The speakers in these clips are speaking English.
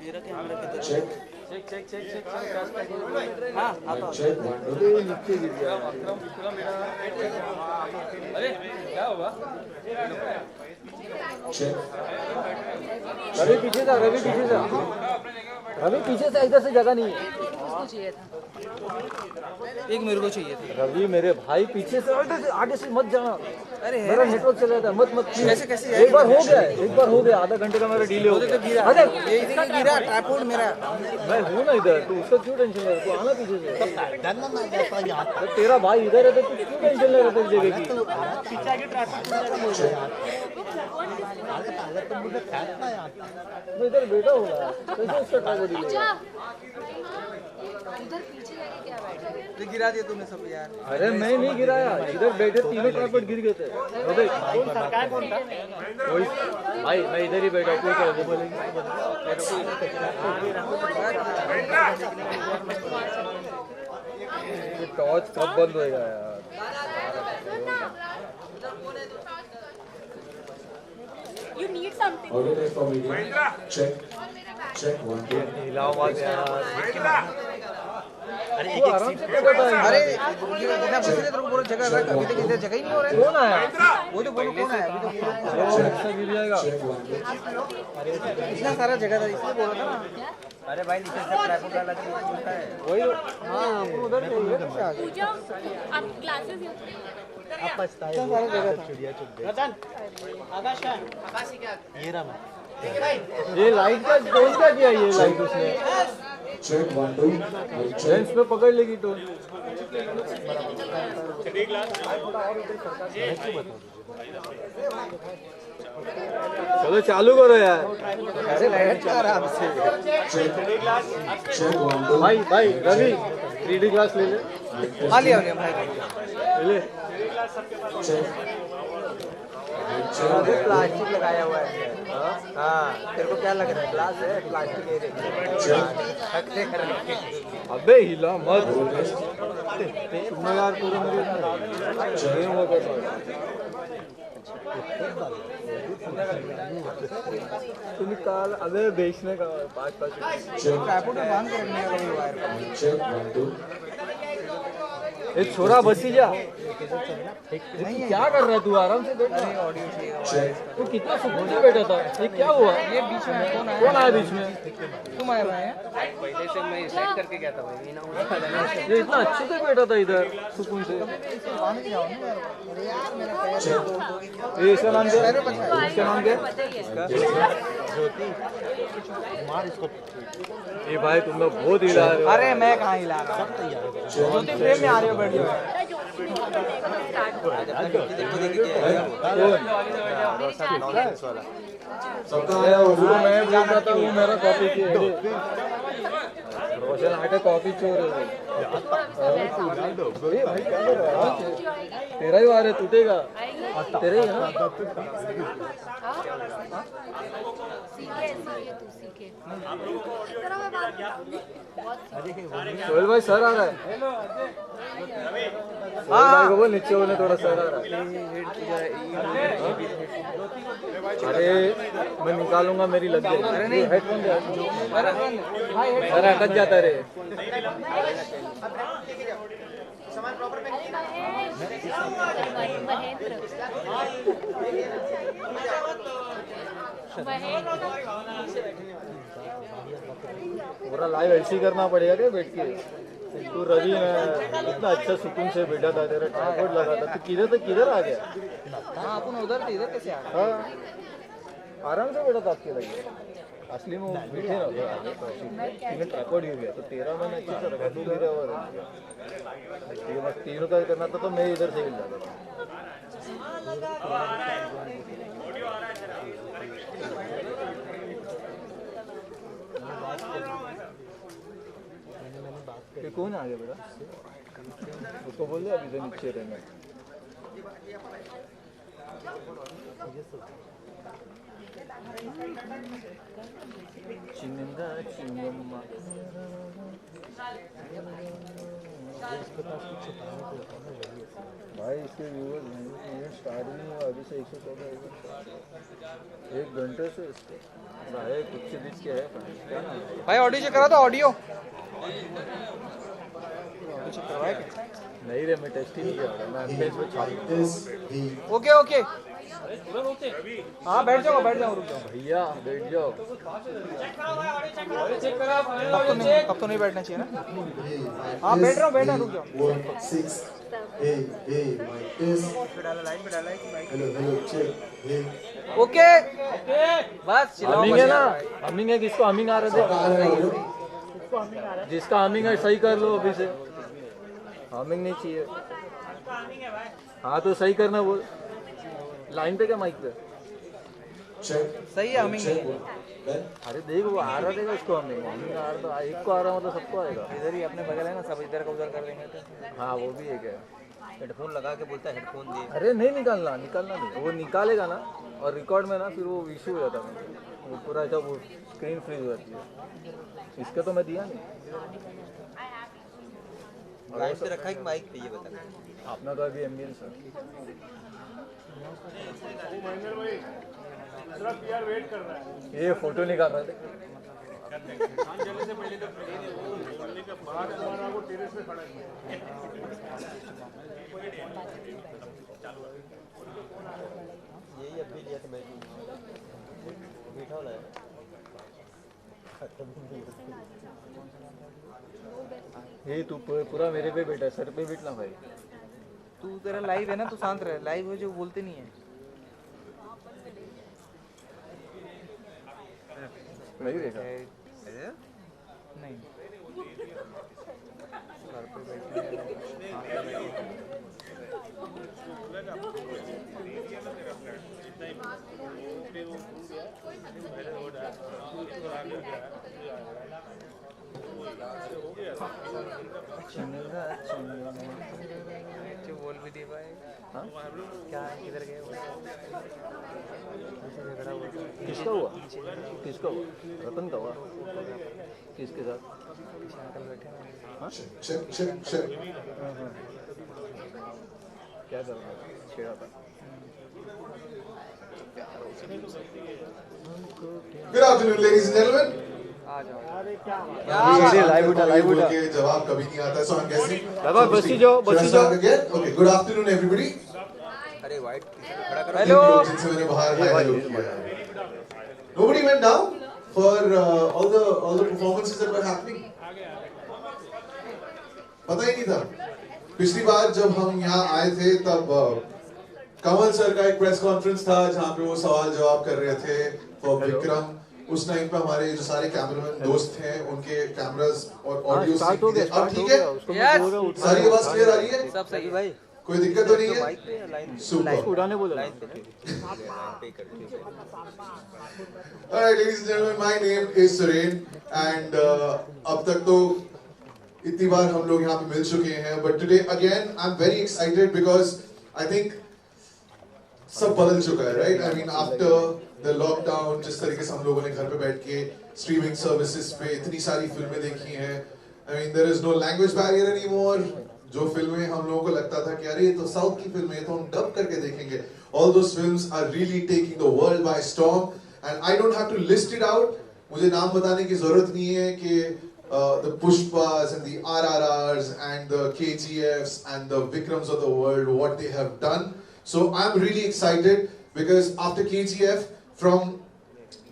मेरा कैमरा किधर? चेक हाँ आता चेक नीचे गिर गया। अरे क्या हुआ? चेक रवि पीछे था, रवि पीछे था, रवि पीछे से, इधर से जगह नहीं है। एक मेरे को चाहिए था। रवि मेरे भाई पीछे से, आगे से मत जाना। अरे मेरा नेटवर्क चला था, मत मत। कैसे एक बार हो गया, एक बार हो गया, आधा घंटे का मेरा डिले हो गया। अरे ये इधर गिरा ट्राइपॉड मेरा। मैं हूँ ना इधर, तू उसका क्यों टेंशन ले रहा है? तू आना पीछे से। तो तेरा भाई इधर है तो तू क्यों टेंशन ले रहा है तेरी जगह की? मैं इधर बैठा हूँ ना, कैसे उसका ट्राइपॉड डिले? उधर पीछे जाके क्या बैठे? तो गिरा दिया तूने सब यार। अरे मैं नहीं गिराया, इधर बैठे तीनों ट्राइपॉड गिर गए थे। कौन सरकार कौन था? भाई मैं इधर ही बैठा, कोई क्या बोलेगी? टॉर्च कब बंद होएगा यार? You need something. Order for medium check check 1 2 हिलाओ मत यार। अरे तू आराम से क्या करता है? अरे जितना बस तेरे को पूरा जगह रख, अभी तक इधर जगह ही नहीं हो रहा है। कौन आया? वो तो बोलो कौन है अभी तो पूरा अच्छा गिर जाएगा। चेक 1 इतना सारा जगह था इसलिए बोला था ना। अरे भाई नीचे से ट्राइपॉड वाला चीज होता है। वही हाँ, अपन उधर चाहिए। पूजा आप ग्लासेस यूज आप पछताए। सारा जगह था। ये लाइट का टोन क्या किया? ये लाइट उसने चेक 1 2 लेंस पे पकड़ लेगी टोन। चलो चालू करो यार। अरे लाइट का आराम से। चेक 1 2 भाई भाई रवि 3D ग्लास ले ले। हाँ लिया भाई। ले ले। अरे प्लास्टिक लगाया हुआ है। हाँ तेरे को क्या लग रहा है? ग्लास है प्लास्टिक है। अबे हिला मत। तुम यार पूरे मेरे गेम हो गया। तू निकाल। अबे बेचने का 5-5 ट्राइपॉड में बांध के रखने का कोई वायर को। चेक 1 2 एक छोरा बसी जा। क्या कर रहा है तू? आराम से बैठ। ऑडियो चाहिए। चेक तू कितना सुकून से बैठा था। ये क्या हुआ? ये बीच में कौन आया? कौन आया बीच में? तुम आए भाई। पहले से मैं सेट करके गया था भाई। ये इतना अच्छे से बैठा था इधर सुकून से। बांध के जाओ ना यार। अरे यार मेरा पैर ये इसका नाम क्या है? इसका नाम क्या है? ये भाई तुम लोग बहुत हिला रहे हो। अरे मैं कहाँ हिला रहा हूँ? ज्योति फ्रेम में आ रही हो बैठ जाओ। सबका आया और वो मैं बोल रहा था, वो मेरा कॉपी की रोशन आके कॉपी चोर है। भाई क्या कर रहा है? तेरा ही वार है, टूटेगा तेरे ही है ना। सोहेल भाई सर आ रहा है। भाई को बोल नीचे होने, थोड़ा सर आ रहा है। अरे मैं निकालूंगा, मेरी लग गई। अरे नहीं हेडफोन दे। अरे अटक जाता रे। पूरा लाइव ऐसे ही करना पड़ेगा क्या बैठ के? तू रवि ना इतना अच्छा सुकून से बैठा था, तेरा ट्राइपॉड लगा था, तू किधर से किधर आ गया? हाँ अपन उधर थे, इधर कैसे आ गए? हाँ आराम से बैठा था आपके लगे। असली में वो बैठे ना ट्राइपॉड गिर गया तो तेरा मैंने अच्छे से रखा, तू गिरा हुआ तीनों का करना था तो मैं इधर से हिल जाता था। ये कौन आ गया बेटा? उसको बोल दे अभी से नीचे रहना। चिंगा चिंगम्मा भाई इसके व्यूअर्स इवेंट स्टार्ट नहीं हुआ अभी से 114 एक घंटे से इसके भाई कुछ से बीच के है क्या नाम है? भाई ऑडियो चेक करा था ऑडियो चेक करवाया क्या? नहीं रे मैं टेस्ट ही नहीं किया मैं पेज पे छाप ओके ओके हाँ बैठ जाओ रुक जाओ भैया बैठ जाओ तब तो नहीं बैठना चाहिए ना हाँ बैठ रहा हूँ रुक जाओ ओके बस हमिंग है ना हमिंग है किसको हमिंग आ रहा था जिसका हमिंग है सही कर लो अभी से हमिंग नहीं चाहिए हाँ तो सही करना बोल लाइन पे क्या माइक पे सही है हमिंग नहीं है अरे देख वो आ रहा देगा उसको हमिंग हमिंग आ रहा था एक को आ रहा मतलब सबको आएगा इधर ही अपने बगल है ना सब इधर का उधर कर देंगे तो हाँ वो भी एक है हेडफोन लगा के बोलता है हेडफोन दे अरे नहीं निकालना नहीं वो निकालेगा ना और रिकॉर्ड में ना फिर वो इशू हो जाता है वो पूरा ऐसा वो स्क्रीन फ्रीज हो जाती है इसका तो मैं दिया नहीं लाइट पे रखा है कि माइक पे ये बता अपना तो अभी एम्बियंस है ये फोटो निकाल रहा था यही अभी लिया था मैं मीठा वाला है ये तू पूरा मेरे पे बैठा सर पे बैठना भाई तू तेरा लाइव है ना तू शांत रह लाइव है जो बोलते नहीं है नहीं देखा नहीं घर पे बैठे बोल भी दिए भाई क्या किधर गए किसका हुआ रतन का हुआ किसके साथ हाँ? क्या कर रहा छेड़ा था Good afternoon, ladies and gentlemen. Live उठा के जवाब कभी नहीं आता, so I'm guessing. बसी जाओ again. Okay, good afternoon, everybody. अरे वाइट खड़ा करो हेलो जिनसे मैंने बाहर हेलो किया. Nobody went down for all the performances that were happening. पता ही नहीं था. पिछली बार जब हम यहाँ आए थे तब कमल सर का एक प्रेस कॉन्फ्रेंस था जहाँ पे वो सवाल जवाब कर रहे थे फॉर विक्रम. उस टाइम पे हमारे जो सारे कैमरामैन दोस्त हैं उनके कैमरास और ऑडियो अब ठीक है सारी आवाज क्लियर आ रही है सब सही भाई कोई दिक्कत तो नहीं है सुपर उड़ाने बोला Alright, ladies and gentlemen, my name is Lehren and अब तक तो इतनी बार हम लोग यहाँ पे मिल चुके हैं but today again I'm very excited because I think सब बदल चुका है right? I mean after the lockdown जिस तरीके से हम लोगों ने घर पे बैठ के streaming services पे इतनी सारी फिल्में देखी हैं I mean there is no language barrier anymore जो फिल्में हम लोगों को लगता था कि अरे ये तो साउथ की फिल्में तो हम डब करके देखेंगे all those films are really taking the world by storm and I don't have to list it out मुझे नाम बताने की जरूरत नहीं है कि the Pushpas and the RRRs and the KGFs and the Vikrams of the world what they have done so I'm really excited because after KGF from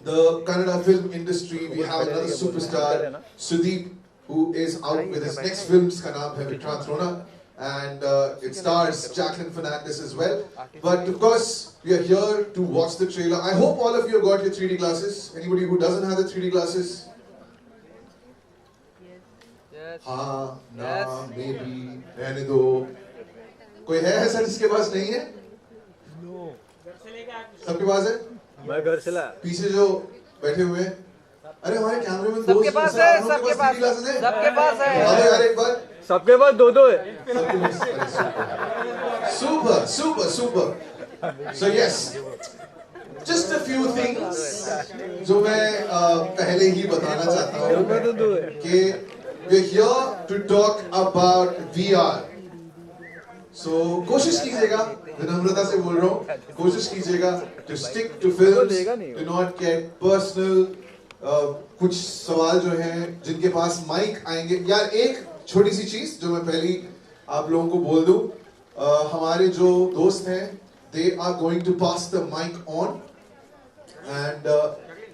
the Kannada film industry we have another superstar Sudeep who is out with his next film जिसका नाम है Vikrant Rona and it stars Jacqueline Fernandez as well but of course we are here to watch the trailer I hope all of you have got your 3D glasses anybody who doesn't have the 3D glasses हाँ ना maybe रहने दो कोई है ऐसा जिसके पास नहीं है सबके पास है मैं घर से लाया पीछे जो बैठे हुए हैं अरे हमारे कैमरे में सबके पास है सबके पास है यार एक बार सबके पास दो है super so yes just a few things जो मैं पहले ही बताना चाहता हूँ कि we're here to talk about VR. So कोशिश कीजिएगा, विनम्रता से बोल रहा हूँ, कोशिश कीजिएगा to stick to films, to not get personal. कुछ सवाल जो हैं जिनके पास माइक आएंगे, यार एक छोटी सी चीज जो मैं पहले आप लोगों को बोल दूं, हमारे जो दोस्त हैं they are going to pass the mic on and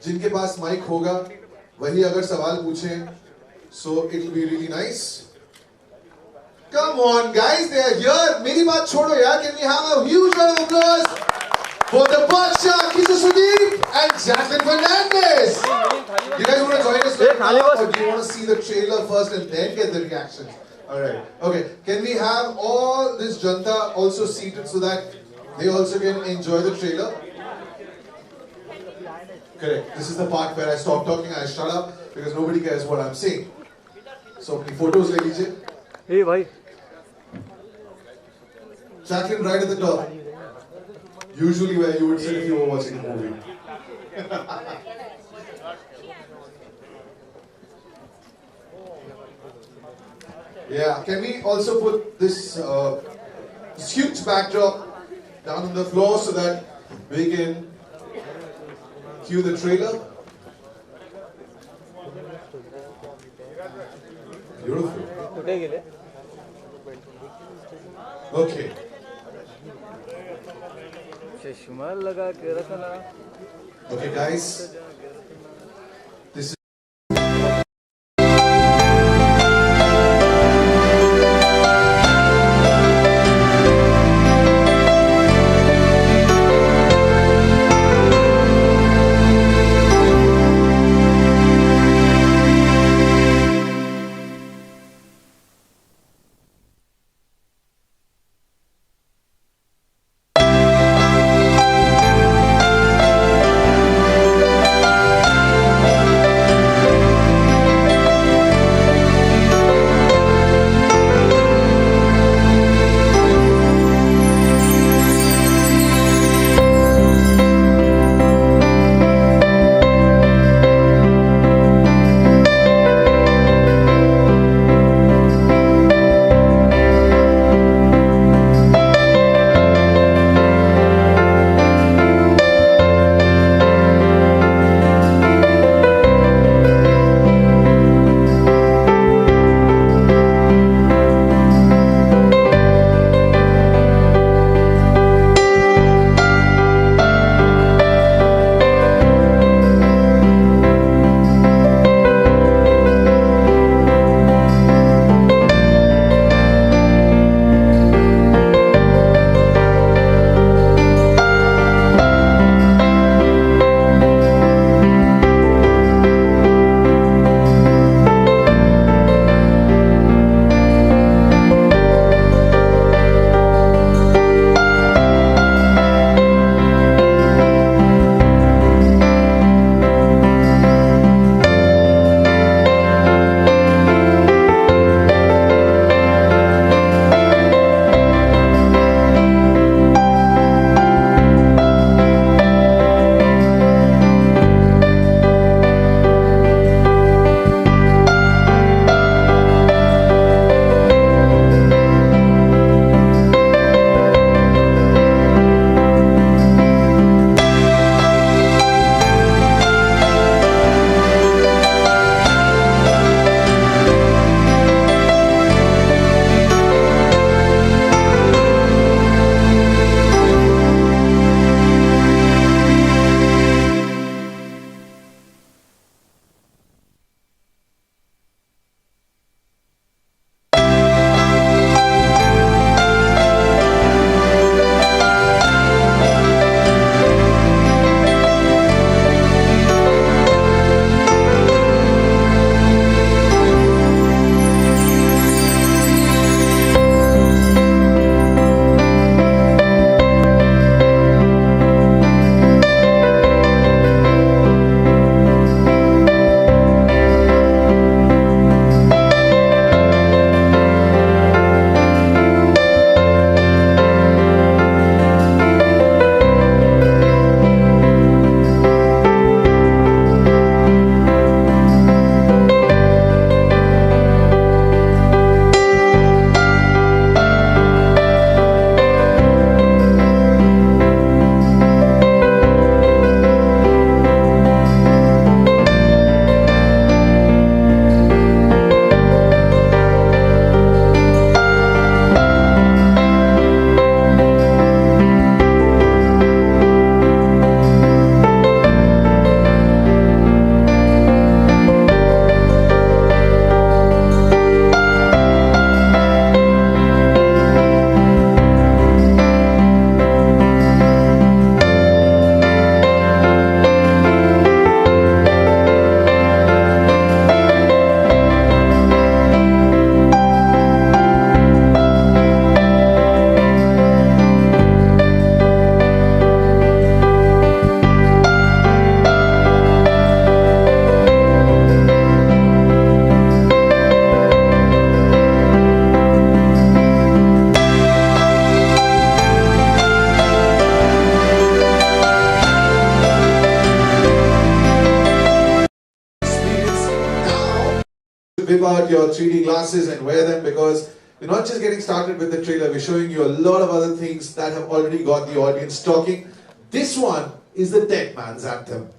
जिनके पास माइक होगा वही अगर सवाल पूछें, so it will be really nice. Come on guys, they are here. मेरी बात छोड़ो यार, can we have a huge round of applause for the Badshah, Kiccha Sudeep and Jacqueline Fernandez. You guys want to join us right now, or do you want to see the trailer first and then get the reactions? Alright, okay. Can we have all this janta also seated so that they also can enjoy the trailer? Correct. This is the part where I stop talking, I shut up because nobody cares what I'm saying. So, अपनी photos ले लीजिए. Hey भाई. Jacqueline right at the top. Usually where you would sit if you were watching a movie. Yeah, can we also put this huge backdrop down on the floor so that we can cue the trailer? Beautiful. Okay. चश्मा लगा के रखना. Okay, guys. This is whip out your 3D glasses and wear them, because we're not just getting started with the trailer, we're showing you a lot of other things that have already got the audience talking. This one is the Dead Man's Anthem.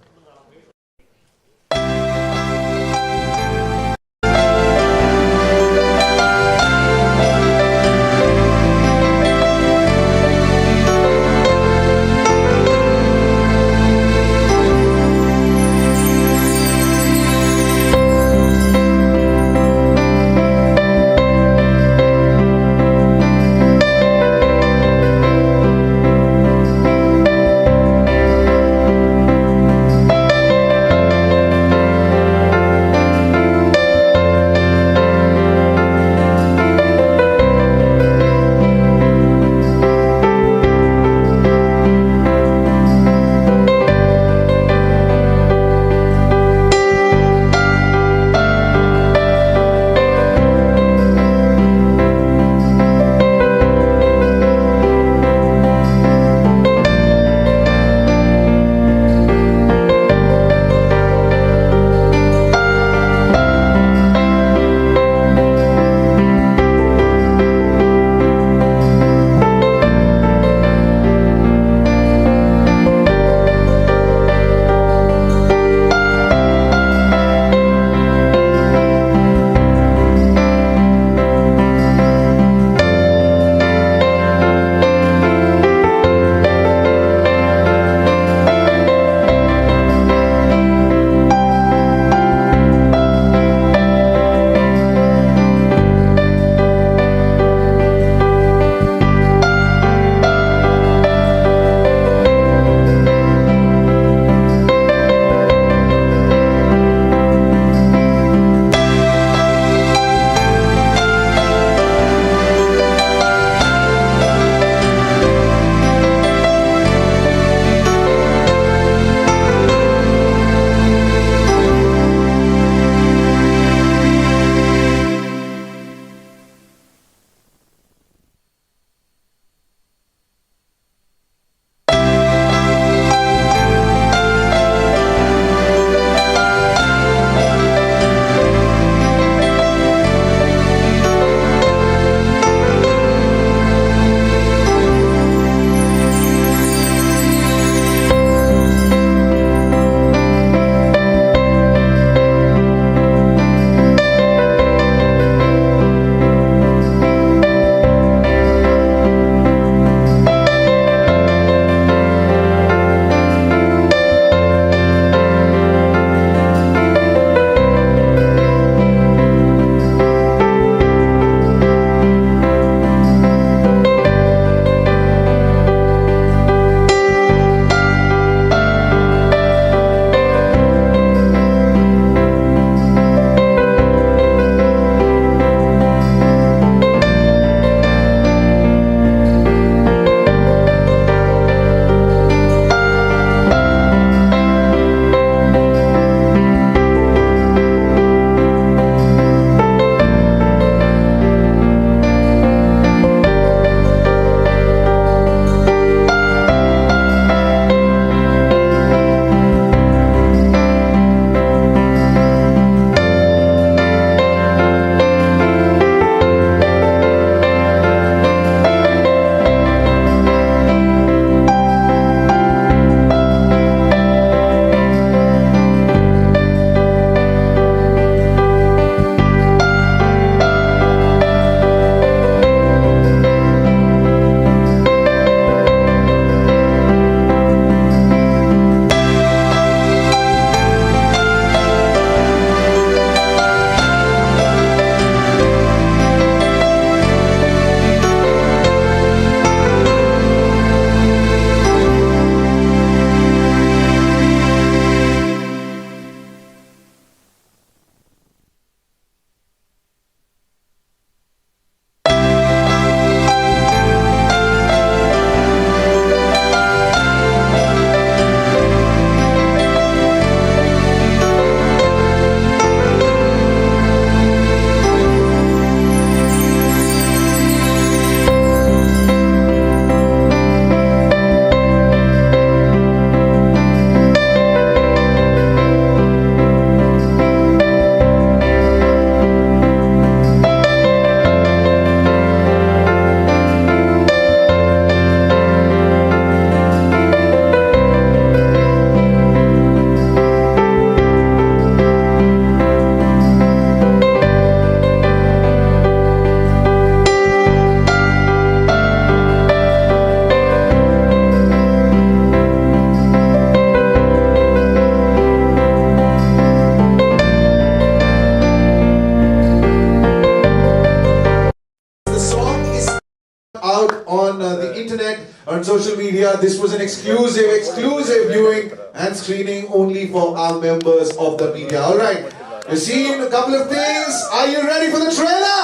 on social media. This was an exclusive viewing and screening only for our members of the media. All right, you've seen a couple of things. Are you ready for the trailer?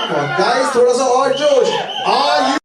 Come on, guys, thoda sa aur josh. Are you?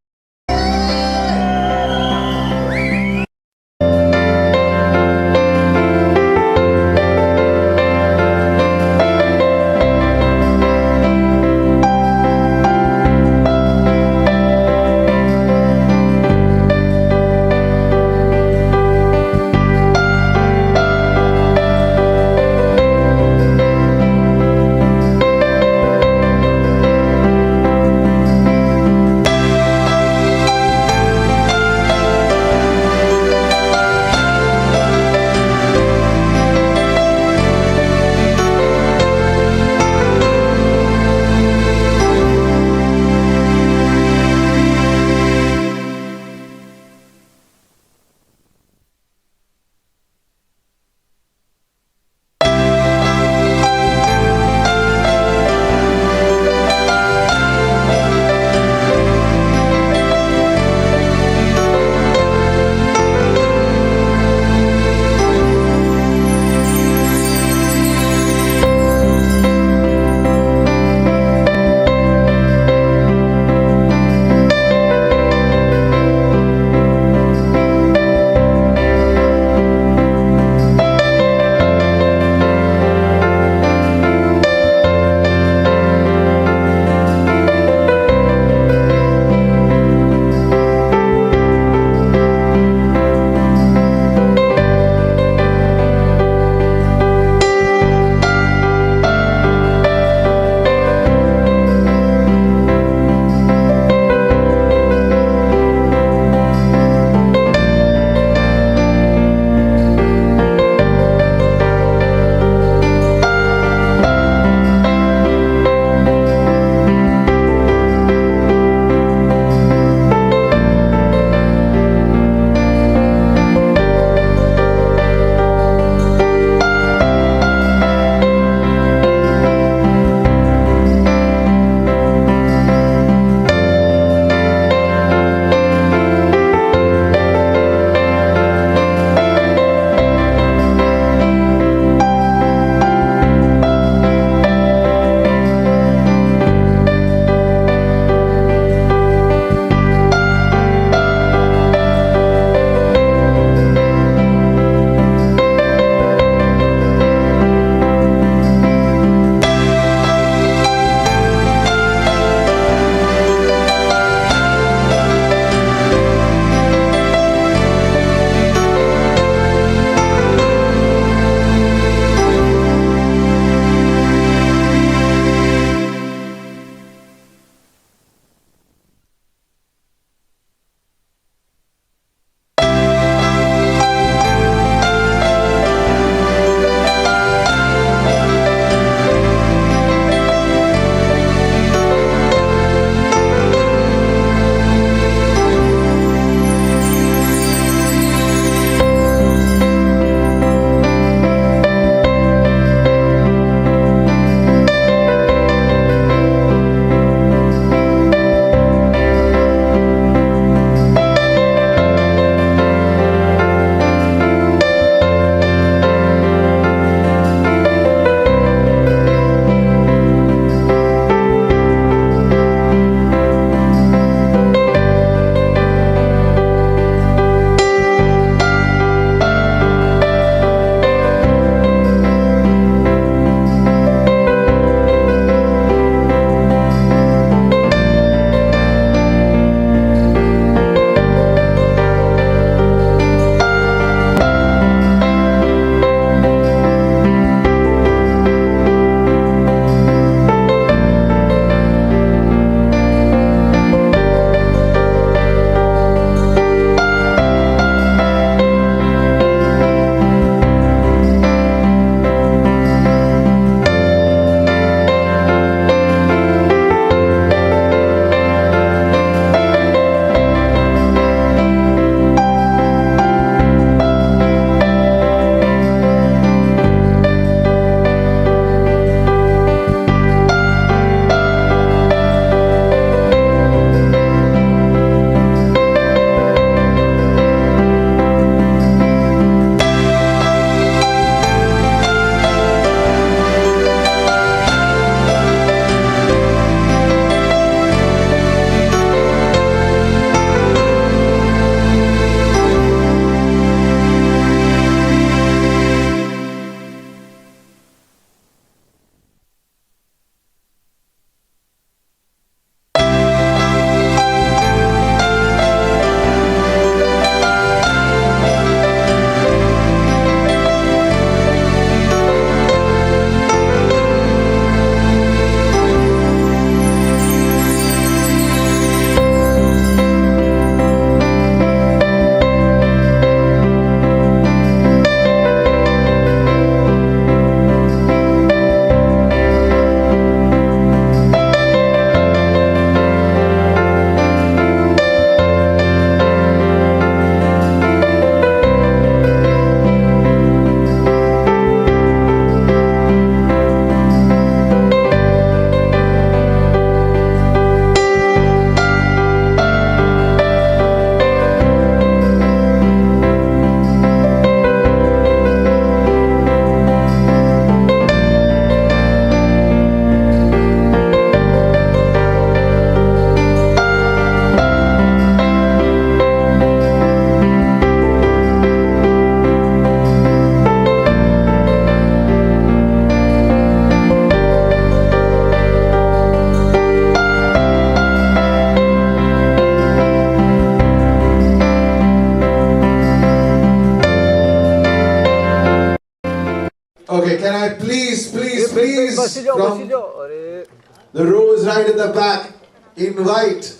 can I please, बसी जाओ from अरे the rows right at the back, invite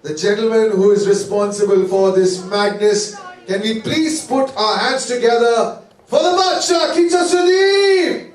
the gentleman who is responsible for this madness. Can we please put our hands together for the Bacha, Kiccha Sudeep?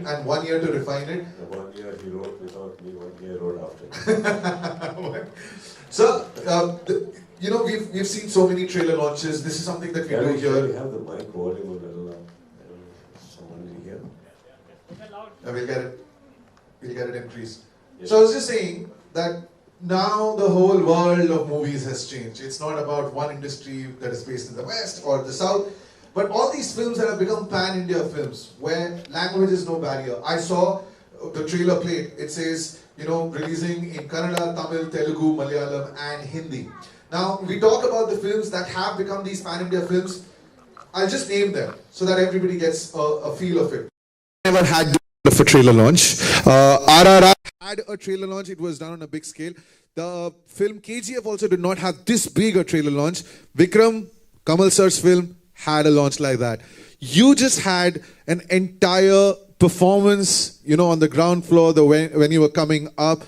And 1 year to refine it. 1 year he wrote without me, 1 year wrote after. So, you know, we've seen so many trailer launches. This is something that we do We here. have the mic volume a little. Someone will hear. We'll get it increased. Yes. So I was just saying that now the whole world of movies has changed. It's not about one industry that is based in the West or the South. But all these films that have become pan-India films, where language is no barrier. I saw the trailer played. It says, you know, releasing in Kannada, Tamil, Telugu, Malayalam and Hindi. Now, we talk about the films that have become these pan-India films. I'll just name them so that everybody gets a feel of it. Never had of a trailer launch. RRR had a trailer launch. It was done on a big scale. The film KGF also did not have this big a trailer launch. Vikram, Kamal sir's film, had a launch like that. You just had an entire performance, you know, on the ground floor when you were coming up.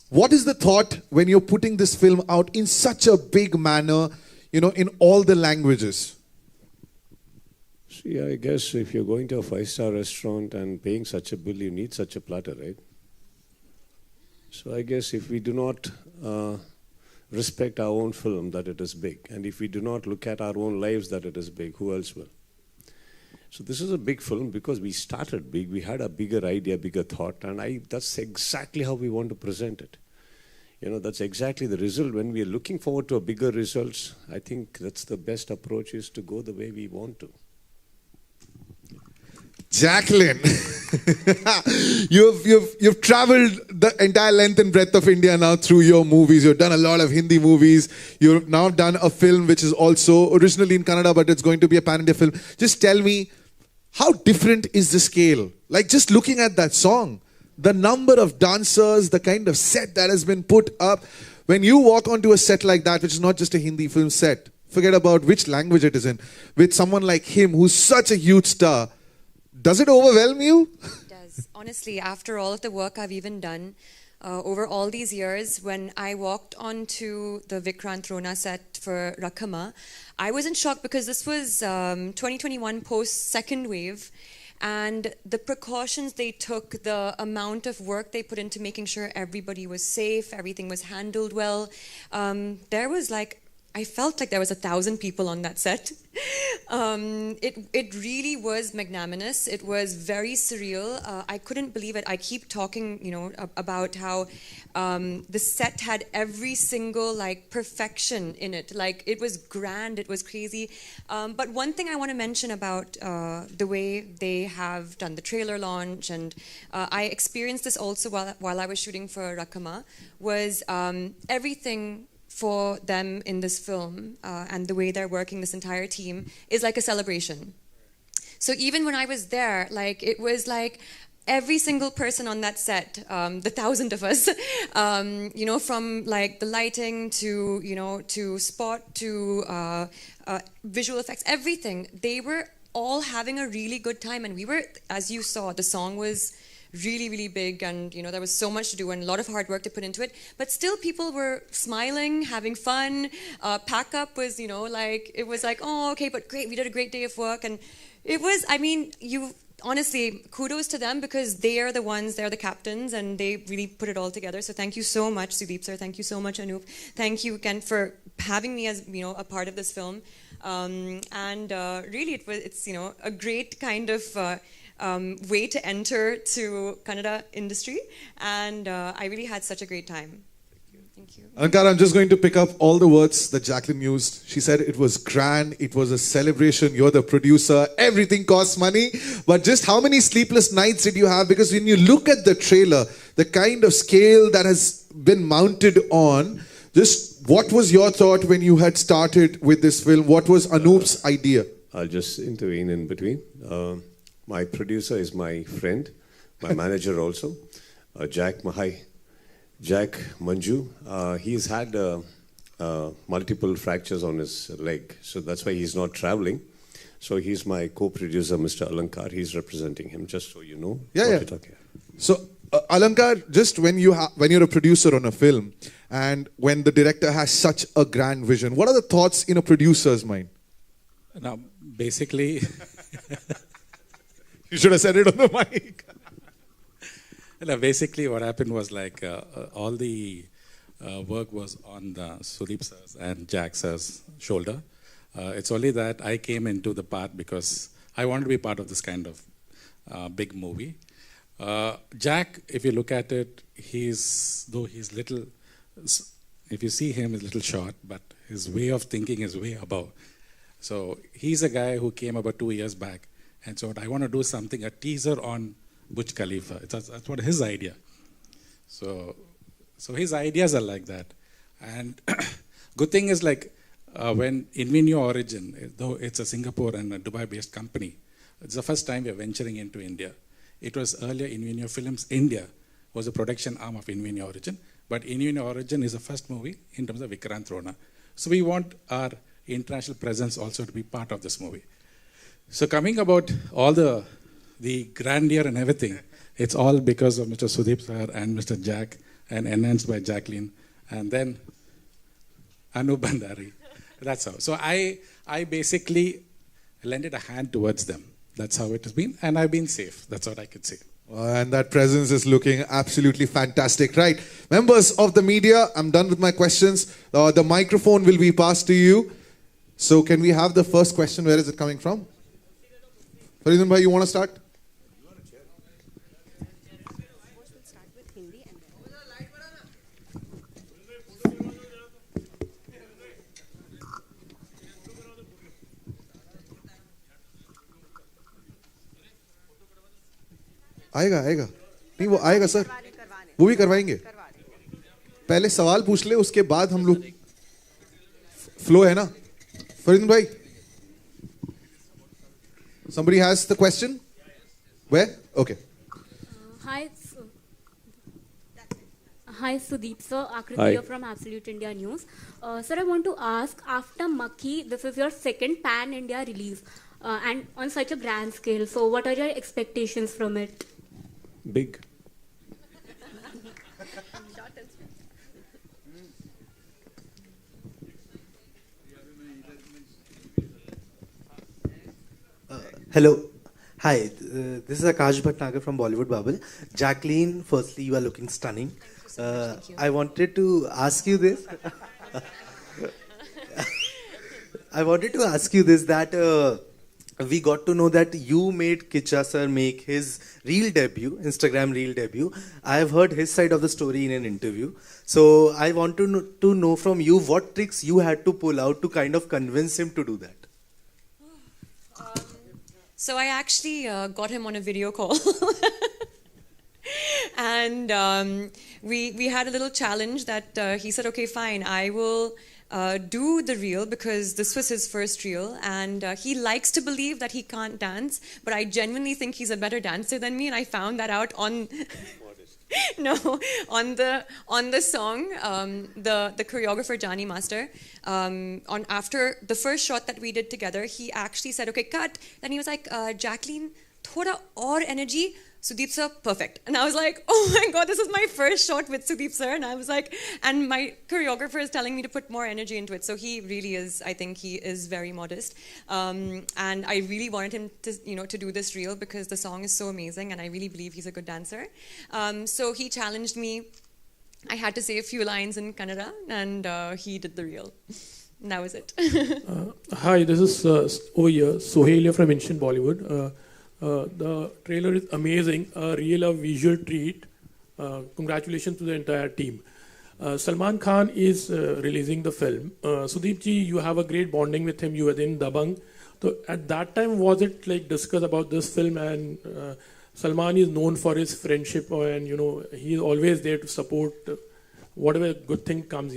What is the thought when you're putting this film out in such a big manner, you know, in all the languages? See, I guess if you're going to a 5-star restaurant and paying such a bill, you need such a platter, right? So I guess if we do not respect our own film, that it is big. And if we do not look at our own lives, that it is big, who else will? So this is a big film because we started big. We had a bigger idea, bigger thought, and that's exactly how we want to present it. You know, that's exactly the result. When we are looking forward to a bigger results, I think that's the best approach, is to go the way we want to. Jacqueline, you've traveled the entire length and breadth of India now through your movies. You've done a lot of Hindi movies. You've now done a film which is also originally in Kannada, but it's going to be a pan-India film. Just tell me, how different is the scale? Like, just looking at that song, the number of dancers, the kind of set that has been put up. When you walk onto a set like that, which is not just a Hindi film set, forget about which language it is in, with someone like him who's such a huge star, does it overwhelm you? It does. Honestly, after all of the work I've even done over all these years, when I walked onto the Vikrant Rona set for Rakama, I was in shock because this was 2021 post-second wave, and the precautions they took, the amount of work they put into making sure everybody was safe, everything was handled well. There was like I felt like there was 1,000 people on that set. It really was magnanimous. It was very surreal. I couldn't believe it. I keep talking, about how the set had every single perfection in it. Like it was grand. It was crazy. But one thing I want to mention about the way they have done the trailer launch, and I experienced this also while I was shooting for Rakama, was everything for them in this film and the way they're working, this entire team, is like a celebration. So even when I was there, it was like every single person on that set, the 1,000 of us, from the lighting to spot to visual effects, everything, they were all having a really good time. And we were, as you saw, the song was really, really big, and there was so much to do and a lot of hard work to put into it. But still, people were smiling, having fun. Pack up was, it was like, oh, okay, but great, we did a great day of work, and it was. Honestly, kudos to them, because they are the ones, they're the captains, and they really put it all together. So thank you so much, Sudeep sir. Thank you so much, Anoop. Thank you again for having me as a part of this film. Really, it's a great kind of way to enter to Kannada industry, and I really had such a great time. Thank you. Alankar, I'm just going to pick up all the words that Jacqueline used. She said it was grand, it was a celebration, you're the producer, everything costs money. But just how many sleepless nights did you have? Because when you look at the trailer, the kind of scale that has been mounted on, just what was your thought when you had started with this film? What was Anoop's idea? I'll just intervene in between. My producer is my friend, my manager also, Jack Manju. He's had multiple fractures on his leg, so that's why he's not traveling. So he's my co-producer, Mr. Alankar. He's representing him, just so you know what you're talking about. So Alankar, just when you're a producer on a film, and when the director has such a grand vision, what are the thoughts in a producer's mind? Now, basically, you should have said it on the mic. Basically, what happened was all the work was on the Sudeep sir's and Jack sir's shoulder. It's only that I came into the part because I wanted to be part of this kind of big movie. Jack, if you look at it, though he's little, if you see him, he's a little short, but his way of thinking is way above. So he's a guy who came about 2 years back and said, I want to do something, a teaser on Burj Khalifa. That's what his idea. So his ideas are like that. And good thing is when Invenio Origin, though it's a Singapore and a Dubai-based company, it's the first time we're venturing into India. It was earlier Invenio Films India was a production arm of Invenio Origin, but Invenio Origin is the first movie in terms of Vikrant Rona. So we want our international presence also to be part of this movie. So coming about all the grandeur and everything, it's all because of Mr. Sudeep sir and Mr. Jack, and enhanced by Jacqueline, and then Anu Bandari. That's how. So I basically lended a hand towards them. That's how it has been, and I've been safe. That's what I could say. And that presence is looking absolutely fantastic. Right. Members of the media, I'm done with my questions. The microphone will be passed to you. So can we have the first question? Where is it coming from? Faridun bhai, you want to start? आएगा नहीं वो आएगा sir वो भी करवाएंगे पहले सवाल पूछ ले उसके बाद हम लोग फ्लो है ना फरीदुन भाई somebody has the question where okay Hi Sudeep sir, Akriti here from Absolute India News. Sir, I want to ask, after Makhi, this is your second pan-India release and on such a grand scale. So what are your expectations from it? Big. Hello. Hi, this is Akash Bhatnagar from Bollywood Bubble. Jacqueline, firstly, you are looking stunning. Thank you. I wanted to ask you this. I wanted to ask you this, that we got to know that you made Kiccha sir make his reel debut, Instagram reel debut. I have heard his side of the story in an interview. So I want to know from you what tricks you had to pull out to kind of convince him to do that. So I actually got him on a video call. And we had a little challenge that he said, okay, fine, I will do the reel because this was his first reel, and he likes to believe that he can't dance, but I genuinely think he's a better dancer than me, and I found that out on no, on the song, the choreographer Jani Master, on after the first shot that we did together, he actually said, okay, cut. Then he was like, Jacqueline, thoda aur energy. Sudeep sir, perfect. And I was like, oh my God, this is my first shot with Sudeep sir. And I was like, and my choreographer is telling me to put more energy into it. So he really is, I think he is very modest. And I really wanted him to, to do this reel because the song is so amazing and I really believe he's a good dancer. So he challenged me. I had to say a few lines in Kannada and he did the reel. And that was it. Hi, this is over here, Sohelia from Ancient Bollywood. The trailer is amazing, a real visual treat. Congratulations to the entire team. Salman Khan is releasing the film. Sudeep ji, you have a great bonding with him. You were in Dabang. So at that time, was it like discussed about this film? And Salman is known for his friendship, and he's always there to support whatever good thing comes.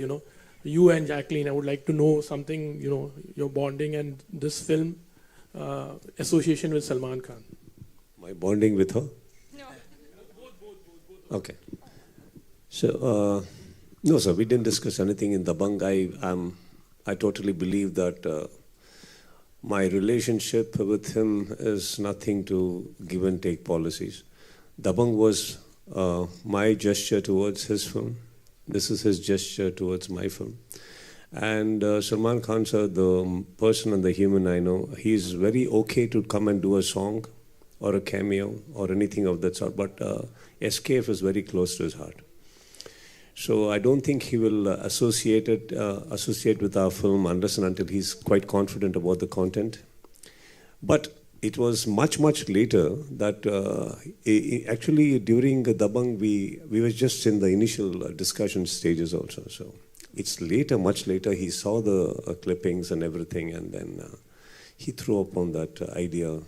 You and Jacqueline, I would like to know something. Your bonding and this film. Association with Salman Khan. My bonding with her? No. Okay. So, no, sir, we didn't discuss anything in Dabang. I totally believe that my relationship with him is nothing to give and take policies. Dabang was my gesture towards his film. This is his gesture towards my film. And Salman Khan, sir, the person and the human I know, he's very okay to come and do a song or a cameo or anything of that sort. But SKF is very close to his heart. So I don't think he will associate with our film unless and until he's quite confident about the content. But it was much, much later that actually during Dabang, we were just in the initial discussion stages also. So it's later, much later, he saw the clippings and everything, and then he threw upon that idea,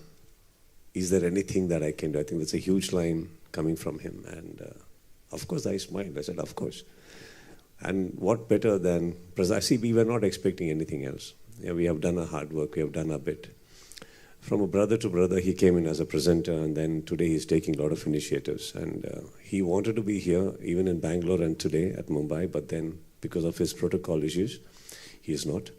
is there anything that I can do? I think that's a huge line coming from him. And of course, I smiled. I said, of course. And what better than, precisely, we were not expecting anything else. Yeah, we have done our hard work, we have done our bit. From a brother to brother, he came in as a presenter, and then today he's taking a lot of initiatives. And he wanted to be here, even in Bangalore and today at Mumbai, but then because of his protocol issues, he is not.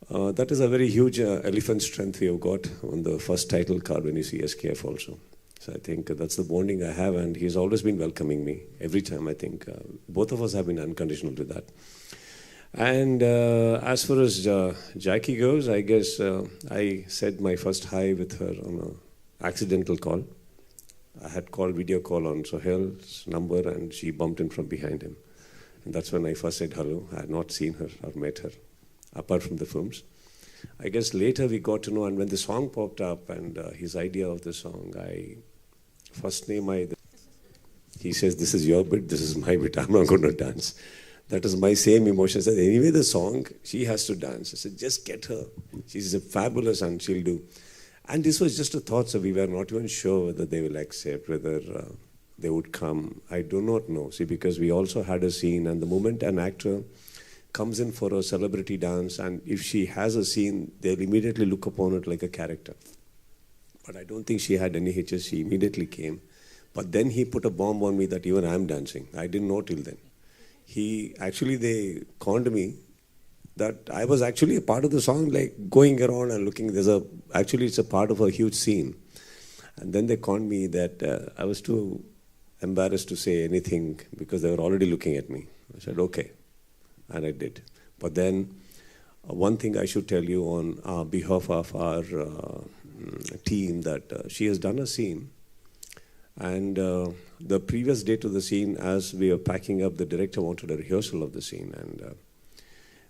That is a very huge elephant strength we have got on the first title card when you see SKF also. So I think that's the bonding I have, and he's always been welcoming me every time. I think both of us have been unconditional to that. And as far as Jackie goes, I guess I said my first hi with her on an accidental call. I had called video call on Sohail's number, and she bumped in from behind him. And that's when I first said hello. I had not seen her or met her, apart from the films. I guess later we got to know, and when the song popped up and his idea of the song, he says, this is your bit, this is my bit, I'm not going to dance. That is my same emotion. I said, anyway, the song, she has to dance. I said, just get her. She's fabulous and she'll do. And this was just a thought, so we were not even sure whether they will accept, whether they would come. I do not know. See, because we also had a scene, and the moment an actor comes in for a celebrity dance, and if she has a scene, they'll immediately look upon it like a character. But I don't think she had any hitches. She immediately came. But then he put a bomb on me that even I'm dancing. I didn't know till then. They conned me that I was actually a part of the song, like going around and looking. It's a part of a huge scene. And then they conned me that I was too embarrassed to say anything because they were already looking at me. I said, okay. And I did. But then one thing I should tell you on behalf of our team, that she has done a scene. And the previous day to the scene, as we were packing up, the director wanted a rehearsal of the scene. And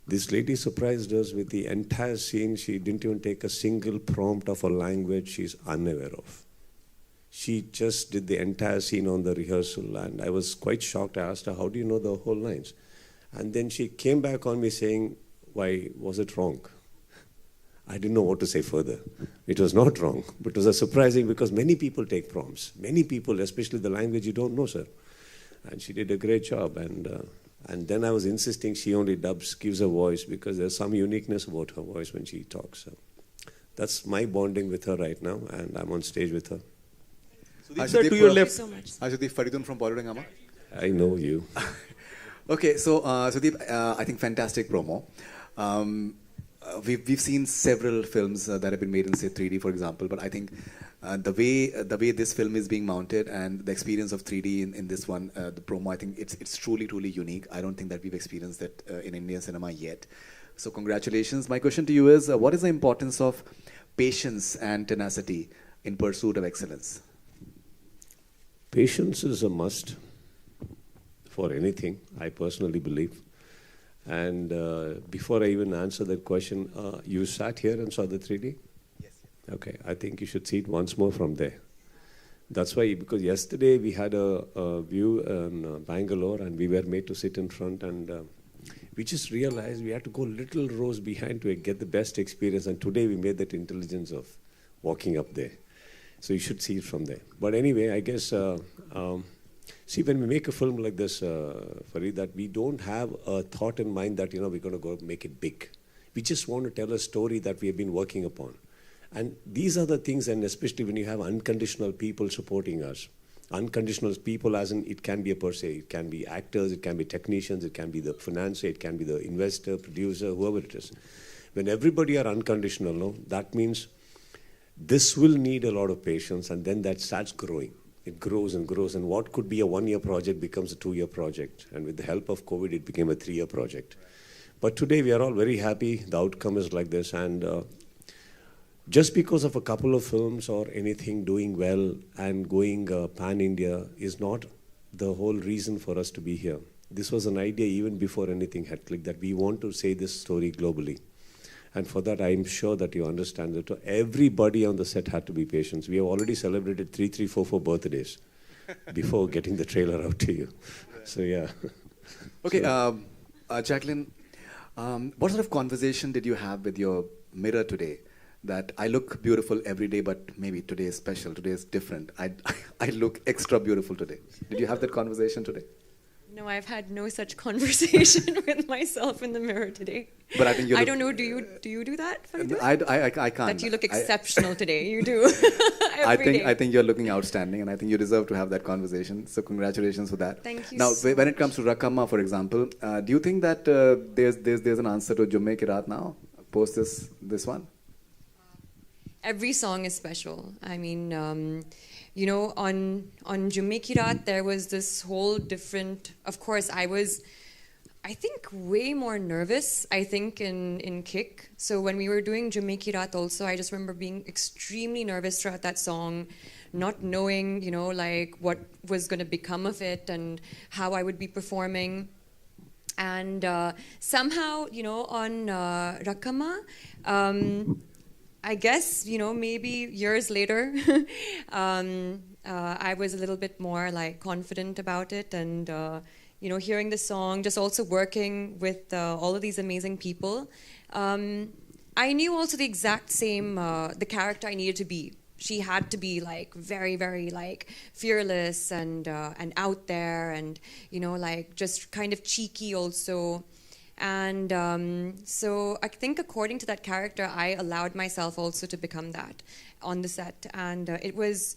This lady surprised us with the entire scene. She didn't even take a single prompt of a language she's unaware of. She just did the entire scene on the rehearsal, and I was quite shocked. I asked her, how do you know the whole lines? And then she came back on me saying, why, was it wrong? I didn't know what to say further. It was not wrong, but it was surprising because many people take prompts. Many people, especially the language you don't know, sir. And she did a great job. And then I was insisting she only dubs, gives a voice, because there's some uniqueness about her voice when she talks. So that's my bonding with her right now, and I'm on stage with her. Sudeep, sir, to your left. Hi, Sudeep, Faridun from Bollywood Hangama. I know you. Okay, so Sudeep, I think fantastic promo. We've seen several films that have been made in, say, 3D, for example, but I think the way this film is being mounted and the experience of 3D in this one, the promo, I think it's truly unique. I don't think that we've experienced that in Indian cinema yet. So congratulations. My question to you is, what is the importance of patience and tenacity in pursuit of excellence? Patience is a must for anything, I personally believe. And before I even answer that question, you sat here and saw the 3D? Yes. Okay, I think you should see it once more from there. That's why, because yesterday we had a view in Bangalore and we were made to sit in front, and we just realized we had to go little rows behind to get the best experience, and today we made that intelligence of walking up there. So you should see it from there. But anyway, I guess, see, when we make a film like this, Farid, that we don't have a thought in mind that, we're going to go make it big. We just want to tell a story that we have been working upon. And these are the things, and especially when you have unconditional people supporting us. Unconditional people, as in, it can be a per se, it can be actors, it can be technicians, it can be the financier, it can be the investor, producer, whoever it is. When everybody are unconditional, no, that means this will need a lot of patience, and then that starts growing. It grows and grows, and what could be a 1-year project becomes a 2-year project. And with the help of COVID, it became a 3-year project. But today, we are all very happy. The outcome is like this. And just because of a couple of films or anything doing well and going pan-India is not the whole reason for us to be here. This was an idea even before anything had clicked, that we want to say this story globally. And for that, I'm sure that you understand that everybody on the set had to be patient. We have already celebrated 3, 4 birthdays before getting the trailer out to you. So, yeah. Okay, Jacqueline, what sort of conversation did you have with your mirror today? That I look beautiful every day, but maybe today is special, today is different. I look extra beautiful today. Did you have that conversation today? No, I've had no such conversation with myself in the mirror today. But I think you. I don't know. Do you do that? I can't. That you look exceptional today. You do. I think you're looking outstanding, and I think you deserve to have that conversation. So congratulations for that. Thank you. Now, when it comes to Rakama, for example, do you think that there's an answer to Jumme Ki Raat now post this one? Every song is special. I mean, on Jumme Ki Raat, there was this whole different. Of course, I was, I think, way more nervous, I think, in Kick. So when we were doing Jumme Ki Raat also, I just remember being extremely nervous throughout that song, not knowing, what was going to become of it and how I would be performing. And somehow, on Rakama, I guess, maybe years later, I was a little bit more confident about it, and hearing the song, just also working with all of these amazing people. I knew also the exact same, the character I needed to be. She had to be very, very fearless and out there, and just kind of cheeky also. And so I think according to that character, I allowed myself also to become that on the set. And it was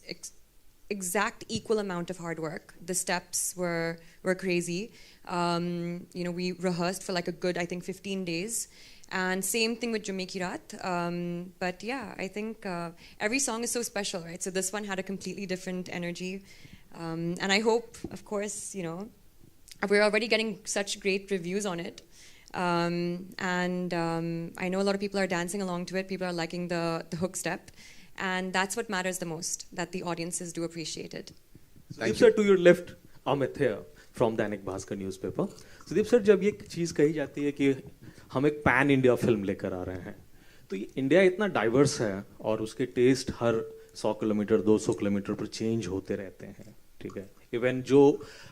exact equal amount of hard work. The steps were crazy. We rehearsed for a good, I think, 15 days. And same thing with Jumme Ki Raat. But yeah, I think every song is so special, right? So this one had a completely different energy. And I hope, of course, we're already getting such great reviews on it. And I know a lot of people are dancing along to it. People are liking the hook step. And that's what matters the most, that the audiences do appreciate it. Sudeep sir, to your left, Amit here from Dainik Bhaskar newspaper. Sudeep sir, जब ये चीज़ कही जाती है कि हम एक pan India film लेकर आ रहे हैं। तो ये इंडिया इतना डाइवर्स है और उसके टेस्ट हर 100 किलोमीटर 200 किलोमीटर पर चेंज होते रहते हैं, ठीक है। इवन जो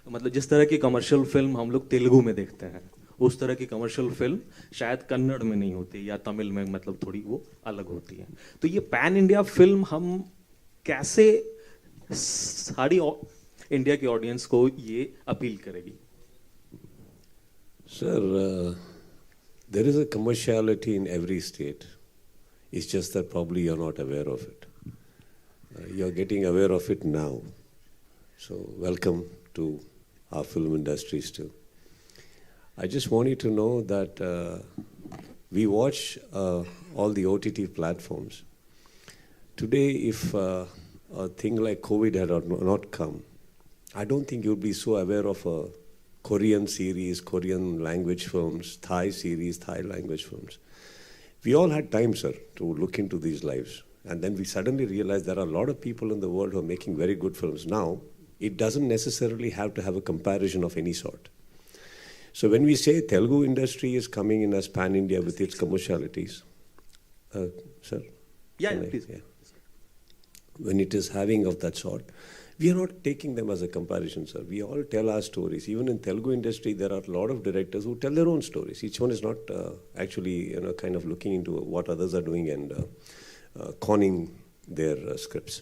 मतलब जिस तरह की कमर्शियल फिल्म हम लोग तेलुगु में देखते हैं, उस तरह की कमर्शियल फिल्म शायद कन्नड़ में नहीं होती या तमिल में, मतलब थोड़ी वो अलग होती है। तो ये पैन इंडिया फिल्म हम कैसे सारी इंडिया की ऑडियंस को ये अपील करेगी? Sir, there is a commerciality in every state. It's just that probably you're not aware of it. You're getting aware of it now. So welcome to our film industries too. I just want you to know that we watch all the OTT platforms. Today, if a thing like COVID had not come, I don't think you'd be so aware of a Korean series, Korean language films, Thai series, Thai language films. We all had time, sir, to look into these lives. And then we suddenly realized there are a lot of people in the world who are making very good films. Now, it doesn't necessarily have to have a comparison of any sort. So when we say Telugu industry is coming in as pan-India with its commercialities, sir? Yeah, please. Yeah. When it is having of that sort, we are not taking them as a comparison, sir. We all tell our stories. Even in Telugu industry, there are a lot of directors who tell their own stories. Each one is not actually, kind of looking into what others are doing and conning their scripts.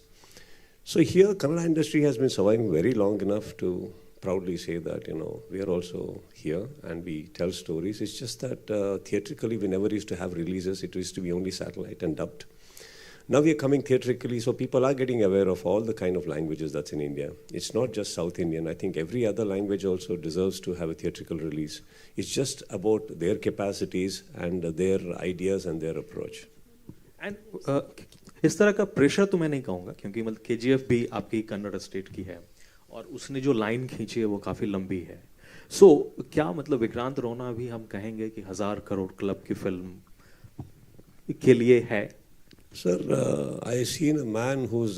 So here, Kannada industry has been surviving very long enough to proudly say that, we are also here and we tell stories. It's just that theatrically, we never used to have releases. It used to be only satellite and dubbed. Now we are coming theatrically, so people are getting aware of all the kind of languages that's in India. It's not just South Indian. I think every other language also deserves to have a theatrical release. It's just about their capacities and their ideas and their approach. And इस तरह का pressure तो मैं नहीं कहूँगा, क्योंकि मतलब KGF भी आपकी कन्नड़ स्टेट की है और उसने जो लाइन खींची है वो काफ़ी लंबी है। So क्या मतलब विक्रांत रोना भी हम कहेंगे कि 1000 करोड़ क्लब की फिल्म के लिए है? Sir, I've seen a man who's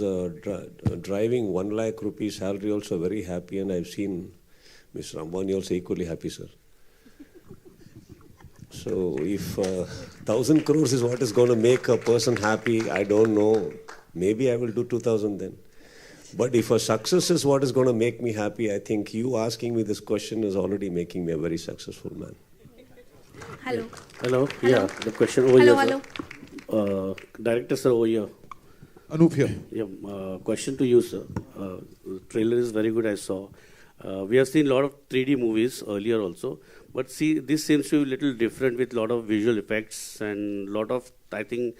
driving 1 lakh rupees salary also very happy, and I've seen Mr. Ambani also equally happy, sir. So if 1,000 crores is what is going to make a person happy, I don't know. Maybe I will do 2,000 then. But if a success is what is going to make me happy, I think you asking me this question is already making me a very successful man. Hello. Hello. Yeah, the question over Hello, here. hello. Director sir over here. Anup here. Yeah, question to you, sir. Trailer is very good, I saw. We have seen a lot of 3D movies earlier also, but see, this seems to be a little different with a lot of visual effects and a lot of, I think,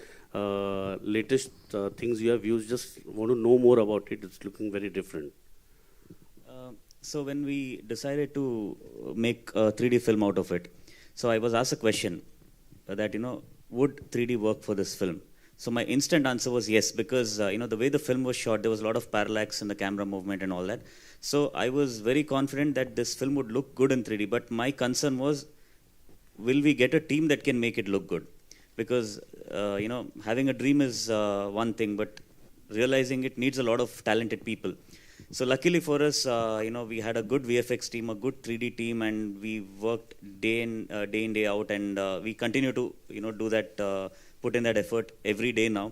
latest things you have used. Just want to know more about it. It's looking very different. So when we decided to make a 3D film out of it, so I was asked a question that, would 3D work for this film? So my instant answer was yes, because the way the film was shot, there was a lot of parallax in the camera movement and all that. So I was very confident that this film would look good in 3D. But my concern was, will we get a team that can make it look good? Because having a dream is one thing, but realizing it needs a lot of talented people. So luckily for us, we had a good VFX team, a good 3D team, and we worked day in, day out, and we continue to do that. Put in that effort every day now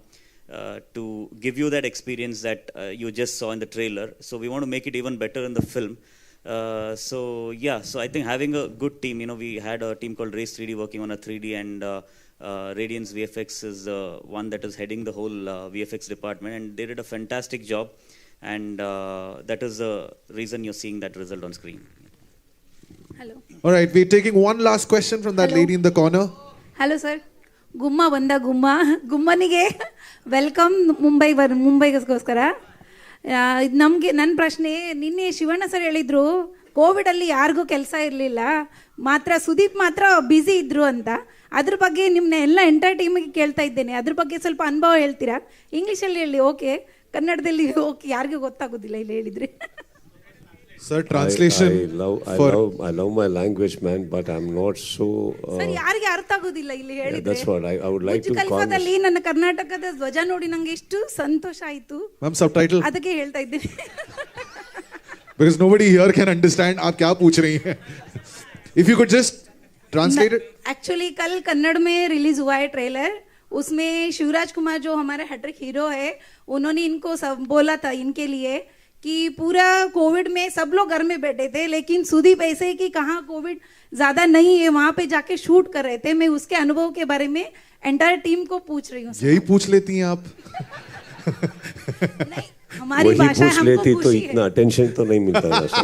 to give you that experience that you just saw in the trailer. So we want to make it even better in the film. So I think having a good team, we had a team called Race 3D working on a 3D, and Radiance VFX is one that is heading the whole VFX department, and they did a fantastic job, and that is the reason you're seeing that result on screen. Hello. All right, we're taking one last question from that lady in the corner. Hello, sir. ಗುಮ್ಮ ಬಂದ ಗುಮ್ಮನಿಗೆ welcome ಮುಂಬೈಗೋಸ್ಕರ. ನಮಗೆ ನನ್ನ ಪ್ರಶ್ನೆ, ನಿನ್ನೆ Shivanna sir ಹೇಳಿದ್ರು ಕೋವಿಡಲ್ಲಿ ಯಾರಿಗೂ ಕೆಲಸ ಇರಲಿಲ್ಲ, ಮಾತ್ರ ಸುದೀಪ್ ಮಾತ್ರ ಬ್ಯುಸಿ ಇದ್ರು ಅಂತ. ಅದ್ರ ಬಗ್ಗೆ ನಿಮ್ಮನ್ನ ಎಲ್ಲ ಎಂಟೈರ್ ಟೀಮಿಗೆ ಕೇಳ್ತಾ ಇದ್ದೇನೆ. ಅದ್ರ ಬಗ್ಗೆ ಸ್ವಲ್ಪ ಅನುಭವ ಹೇಳ್ತೀರಾ? ಇಂಗ್ಲೀಷಲ್ಲಿ ಹೇಳಿ, ಓಕೆ. ಕನ್ನಡದಲ್ಲಿ ಓಕೆ, ಯಾರಿಗೂ ಗೊತ್ತಾಗೋದಿಲ್ಲ ಇಲ್ಲಿ ಹೇಳಿದ್ರೆ. Sir, translation. I love my language, man, but I'm not so. Sir, ಯಾರಿಗೆ ಅರ್ಥ ಆಗೋದಿಲ್ಲ ಇಲ್ಲಿ ಹೇಳಿದ್ರೆ. That's what I would like to. ಖಲೀಫಾದಲ್ಲಿ ನನ್ನ ಕರ್ನಾಟಕದ ಧ್ವಜ ನೋಡಿ ನಂಗೆ ಎಷ್ಟು ಸಂತೋಷ ಆಯ್ತು. Ma'am, subtitle. ಅದಕ್ಕೆ ಹೇಳ್ತಾ ಇದ್ದೀನಿ. Because nobody here can understand आप क्या पूछ रही हैं. If you could just Translated? Actually कल कन्नड़ में रिलीज हुआ है ट्रेलर. उसमें शिवराज कुमार जो हमारे हैट्रिक हीरो है, उन्होंने इनको सब बोला था इनके लिए कि पूरा कोविड में सब लोग घर में बैठे थे, लेकिन सुदीप ऐसे कि कहाँ कोविड ज्यादा नहीं है, वहां पे जाके शूट कर रहे थे. मैं उसके अनुभव के बारे में एंटायर टीम को पूछ रही हूँ. यही पूछ लेती हैं आप? हमारी भाषा पूछ लेती तो इतना अटेंशन तो नहीं मिलता वैसे.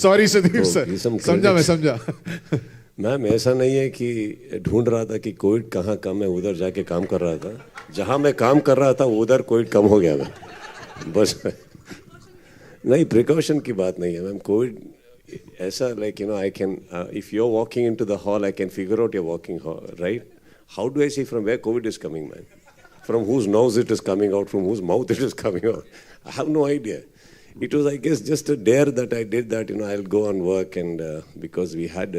सॉरी सुदीप सर, समझा मैं समझा. मैम ऐसा नहीं है कि ढूंढ रहा था कि कोविड कहाँ कम है, उधर जाके काम कर रहा था. जहाँ मैं काम कर रहा था उधर कोविड कम हो गया था बस. नहीं, प्रिकॉशन की बात नहीं है मैम. कोविड ऐसा like you know I can if you are walking into the hall I can figure out your walking right. How do I see from where Covid is coming man? From whose nose it is coming out, from whose mouth it is coming out. I have no idea. It was, I guess, just a dare that I did that, you know, I'll go on work and because we had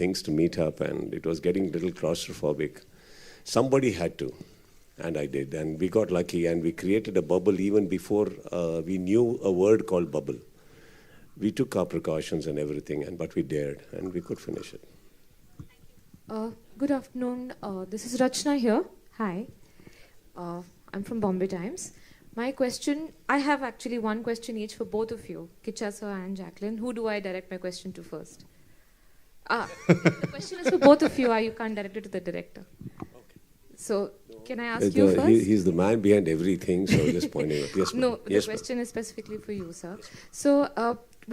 things to meet up and it was getting a little claustrophobic. Somebody had to, and I did. And we got lucky and we created a bubble even before we knew a word called bubble. We took our precautions and everything, but we dared and we could finish it. Good afternoon. This is Rachna here. Hi. I'm from Bombay Times. My question, I have actually one question each for both of you, Kiccha sir and Jacqueline. Who do I direct my question to first? The question is for both of you. You can't direct it to the director. Okay. So, can I ask you first? He's the man behind everything, so just pointing out. Yes, no, yes, the question is specifically for you, sir. So,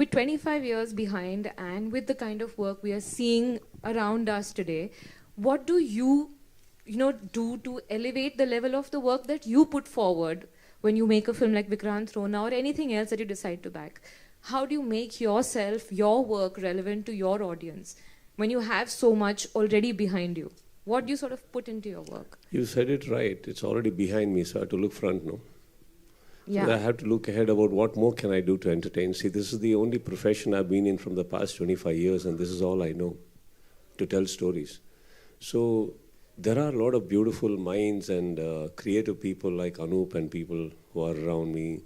with 25 years behind and with the kind of work we are seeing around us today, what do you do to elevate the level of the work that you put forward when you make a film like Vikrant Rona or anything else that you decide to back? How do you make yourself, your work relevant to your audience when you have so much already behind you? What do you sort of put into your work? You said it right. It's already behind me, so I have to look front, no? Yeah. So I have to look ahead about what more can I do to entertain. See, this is the only profession I've been in from the past 25 years, and this is all I know, to tell stories. So there are a lot of beautiful minds and creative people like Anup and people who are around me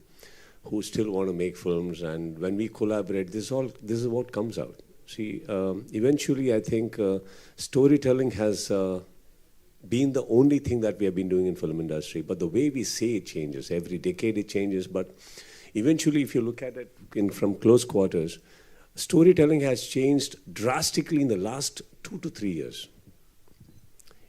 who still want to make films, and when we collaborate, this is what comes out. See, eventually I think storytelling has been the only thing that we have been doing in film industry, but the way we say it changes. Every decade it changes, but eventually if you look at it from close quarters, storytelling has changed drastically in the last 2 to 3 years.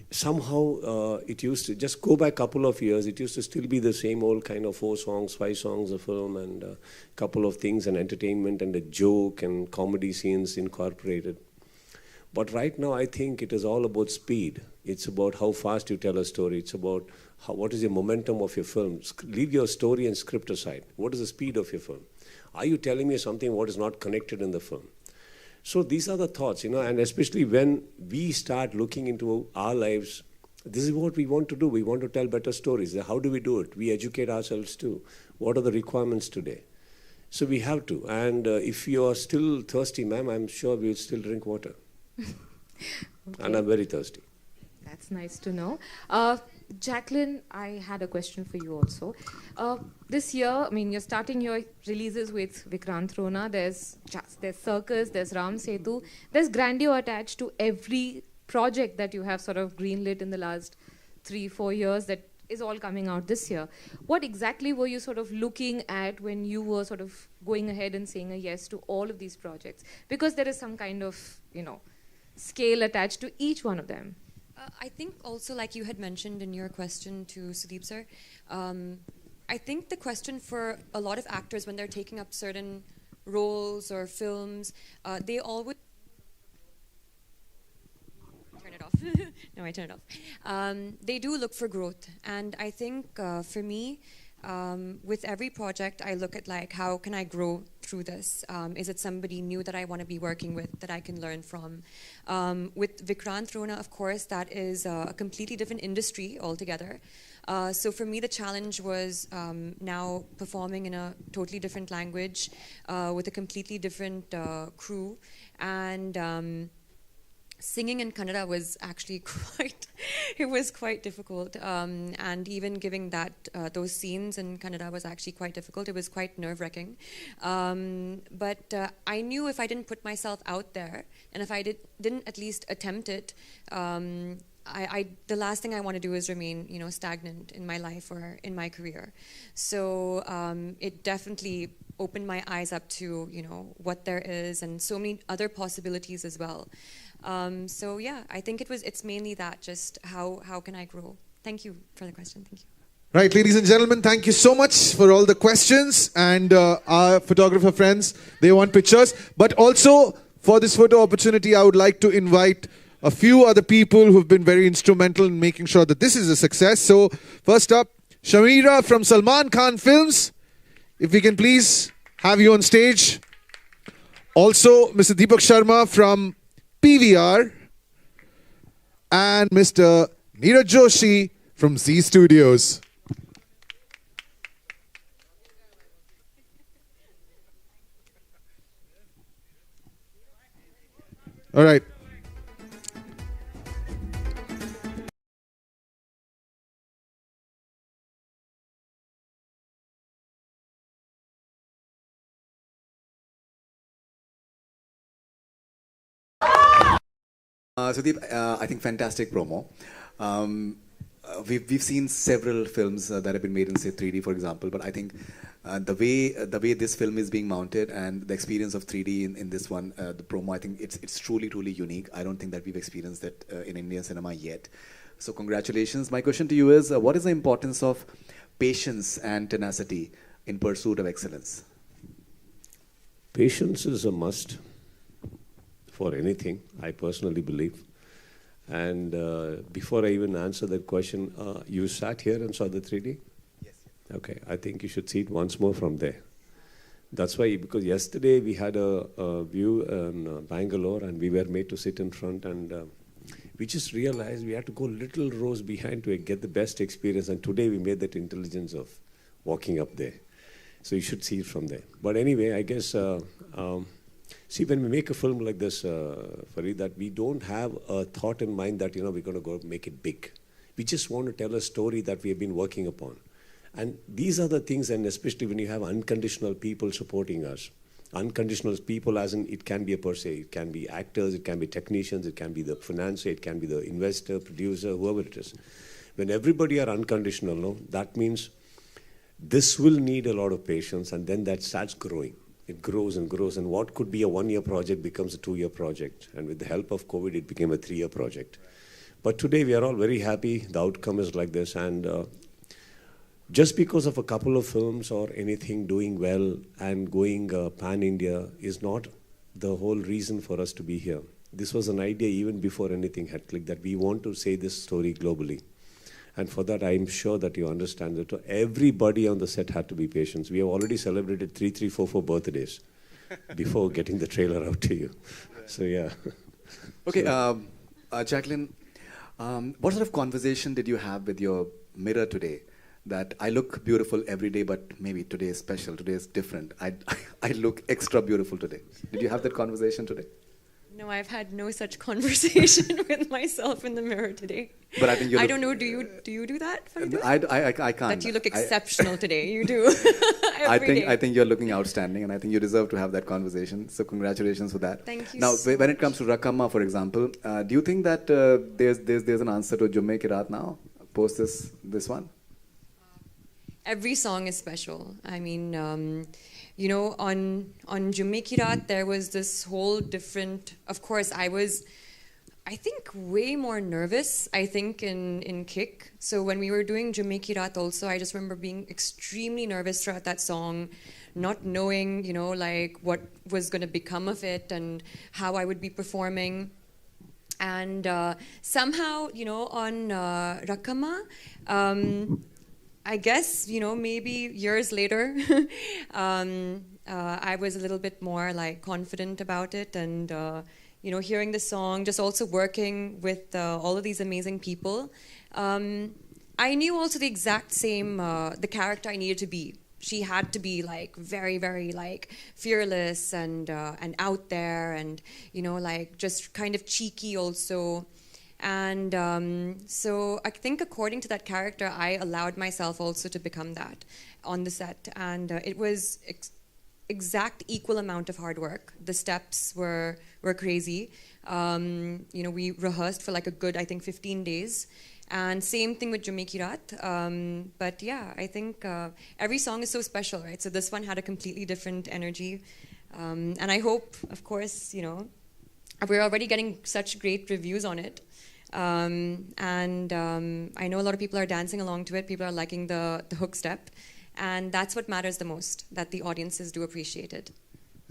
Somehow it used to just go back a couple of years, it used to still be the same old kind of 4 songs, 5 songs a film and a couple of things and entertainment and a joke and comedy scenes incorporated. But right now I think it is all about speed. It's about how fast you tell a story. It's about what is the momentum of your film. Leave your story and script aside. What is the speed of your film? Are you telling me something what is not connected in the film? So these are the thoughts, and especially when we start looking into our lives, this is what we want to do. We want to tell better stories. How do we do it? We educate ourselves too. What are the requirements today? So we have to. And if you are still thirsty, ma'am, I'm sure we'll still drink water. Okay. And I'm very thirsty. That's nice to know. Jacqueline, I had a question for you also. This year, you're starting your releases with Vikrant Rona. There's Circus, there's Ram Setu. There's grandeur attached to every project that you have sort of greenlit in the last 3-4 years that is all coming out this year. What exactly were you sort of looking at when you were sort of going ahead and saying a yes to all of these projects? Because there is some kind of, scale attached to each one of them. I think also, like you had mentioned in your question to Sudeep sir, I think the question for a lot of actors when they're taking up certain roles or films, they always... Turn it off. No, I turn it off. They do look for growth. And I think for me, with every project, I look at how can I grow through this? Is it somebody new that I want to be working with that I can learn from? With Vikrant Rona, of course, that is a completely different industry altogether. So for me, the challenge was now performing in a totally different language with a completely different crew. And singing in Kannada was actually it was quite difficult. And even giving that those scenes in Kannada was actually quite difficult. It was quite nerve-wracking. But I knew if I didn't put myself out there, and if I didn't at least attempt it, the last thing I want to do is remain, stagnant in my life or in my career. So it definitely opened my eyes up to, what there is and so many other possibilities as well. So yeah, I think it's mainly that, just how can I grow? Thank you for the question. Thank you. Right, ladies and gentlemen, thank you so much for all the questions. And our photographer friends, they want pictures. But also, for this photo opportunity, I would like to invite a few other people who've been very instrumental in making sure that this is a success. So, first up, Shamira from Salman Khan Films. If we can please have you on stage. Also, Mr. Deepak Sharma from PVR. And Mr. Neeraj Joshi from Z Studios. All right. Sudeep, I think fantastic promo. We've seen several films that have been made in say 3D, for example, but I think the way this film is being mounted and the experience of 3D in this one, the promo, I think it's truly unique. I don't think that we've experienced that in Indian cinema yet. So congratulations. My question to you is, what is the importance of patience and tenacity in pursuit of excellence? Patience is a must for anything, I personally believe. And before I even answer that question, you sat here and saw the 3D? Yes. Okay, I think you should see it once more from there. That's why, because yesterday we had a view in Bangalore and we were made to sit in front, and we just realized we had to go little rows behind to get the best experience, and today we made that intelligence of walking up there. So you should see it from there. But anyway, I guess, see, when we make a film like this, Farid, that we don't have a thought in mind that, we're going to go make it big. We just want to tell a story that we have been working upon. And these are the things, and especially when you have unconditional people supporting us. Unconditional people, as in, it can be a per se, it can be actors, it can be technicians, it can be the financier, it can be the investor, producer, whoever it is. When everybody are unconditional, no, that means this will need a lot of patience, and then that starts growing. It grows and grows, and what could be a 1-year project becomes a 2-year project. And with the help of COVID, it became a 3-year project. But today, we are all very happy. The outcome is like this. And just because of a couple of films or anything doing well and going pan-India is not the whole reason for us to be here. This was an idea even before anything had clicked, that we want to say this story globally. And for that, I'm sure that you understand that everybody on the set had to be patient. We have already celebrated 3, 4 birthdays before getting the trailer out to you. So, yeah. Okay, Jacqueline, what sort of conversation did you have with your mirror today? That I look beautiful every day, but maybe today is special, today is different. I look extra beautiful today. Did you have that conversation today? No, I've had no such conversation with myself in the mirror today. But I think I don't know. Do you do that? I can't. That you look exceptional today. You do. I think you're looking outstanding, and I think you deserve to have that conversation. So congratulations for that. Thank you. Now, when it comes to Rakama, for example, do you think that there's an answer to Jumme Ki Raat now post this one? Every song is special. I mean, on Jumme Ki Raat, there was this whole different. Of course, I was, I think, way more nervous. I think in Kick. So when we were doing Jumme Ki Raat, also, I just remember being extremely nervous throughout that song, not knowing, like what was going to become of it and how I would be performing. And somehow, on Rakama. I guess, maybe years later, I was a little bit more like confident about it, and hearing the song, just also working with all of these amazing people. I knew also the exact same the character I needed to be. She had to be like very, very like fearless and out there, and like just kind of cheeky also. And so I think according to that character, I allowed myself also to become that on the set. And it was exact equal amount of hard work. The steps were crazy. We rehearsed for like a good, I think, 15 days. And same thing with Jumeki Raat. But yeah, I think every song is so special, right? So this one had a completely different energy. And I hope, of course, we're already getting such great reviews on it. And I know a lot of people are dancing along to it. People are liking the hook step. And that's what matters the most, that the audiences do appreciate it.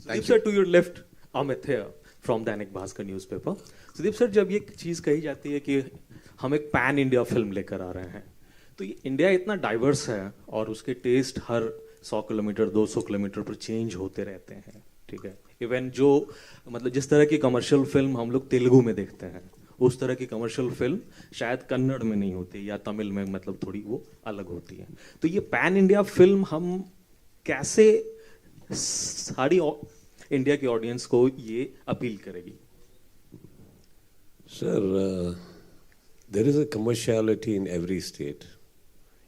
Sudeep sir, to your left, Amit here from Dainik Bhaskar newspaper. Sudeep sir, जब ये चीज़ कही जाती है कि हम एक pan India film लेकर आ रहे हैं, तो ये इंडिया इतना डाइवर्स है और उसके टेस्ट हर 100 किलोमीटर 200 किलोमीटर पर चेंज होते रहते हैं, ठीक है. इवन जो मतलब जिस तरह की कमर्शियल फिल्म हम लोग तेलुगु में देखते हैं, उस तरह की कमर्शियल फिल्म शायद कन्नड़ में नहीं होती या तमिल में, मतलब थोड़ी वो अलग होती है. तो ये पैन इंडिया फिल्म हम कैसे सारी इंडिया की ऑडियंस को ये अपील करेगी? Sir, there is a commerciality in every state.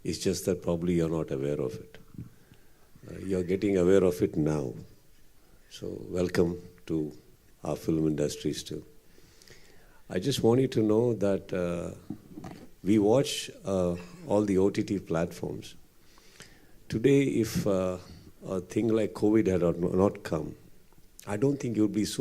It's just that probably you're not aware of it. You're getting aware of it now. So welcome to our film industries too. I just want you to know that we watch all the OTT platforms. Today, if a thing like COVID had not come, I don't think you'd be so